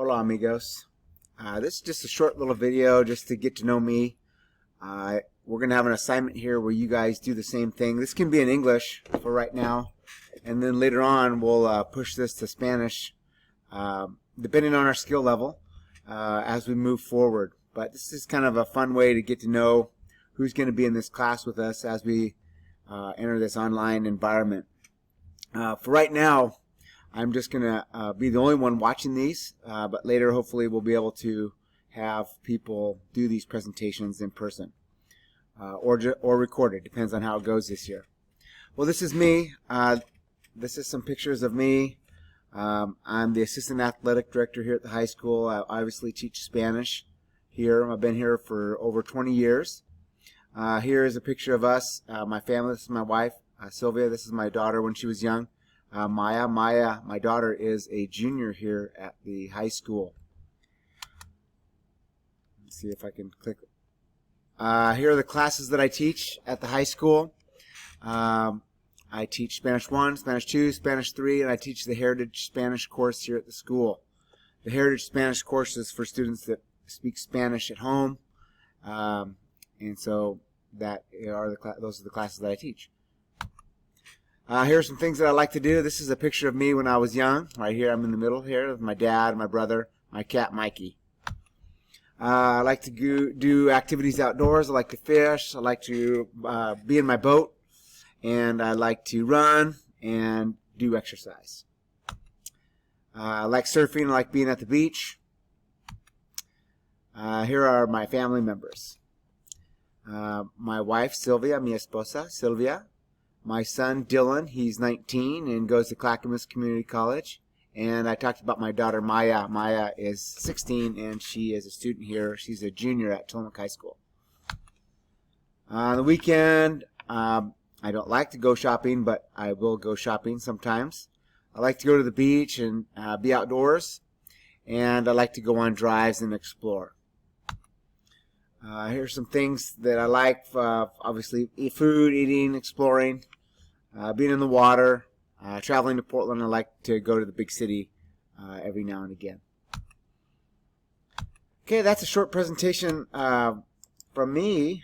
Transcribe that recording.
Hola amigos. This is just a short little video just to get to know me. We're going to have an assignment here where you guys do the same thing. This can be in English for right now, and then later on we'll push this to Spanish depending on our skill level as we move forward. But this is kind of a fun way to get to know who's going to be in this class with us as we enter this online environment. For right now, I'm just going to be the only one watching these, but later hopefully we'll be able to have people do these presentations in person or recorded. Depends on how it goes this year. Well, this is me. This is some pictures of me. I'm the assistant athletic director here at the high school. I obviously teach Spanish here. I've been here for over 20 years. Here is a picture of us, my family. This is my wife, Sylvia. This is my daughter when she was young. Maya, my daughter, is a junior here at the high school. Let's see if I can click. Here are the classes that I teach at the high school. I teach Spanish 1, Spanish 2, Spanish 3, and I teach the Heritage Spanish course here at the school. The Heritage Spanish course is for students that speak Spanish at home, and so those are the classes that I teach. Here are some things that I like to do. This is a picture of me when I was young. Right here, I'm in the middle here with my dad, my brother, my cat Mikey. I like to do activities outdoors. I like to fish. I like to be in my boat, and I like to run and do exercise. I like surfing. I like being at the beach. Here are my family members. My wife Sylvia, mi esposa Sylvia. My son Dylan, he's 19 and goes to Clackamas Community College. And I talked about my daughter Maya. Maya is 16 and she is a student here. She's a junior at Tillamook High School. On the weekend, I don't like to go shopping, but I will go shopping sometimes. I like to go to the beach and be outdoors. And I like to go on drives and explore. Here's some things that I like. Obviously, food, eating, exploring, being in the water, traveling to Portland. I like to go to the big city every now and again. Okay, that's a short presentation from me.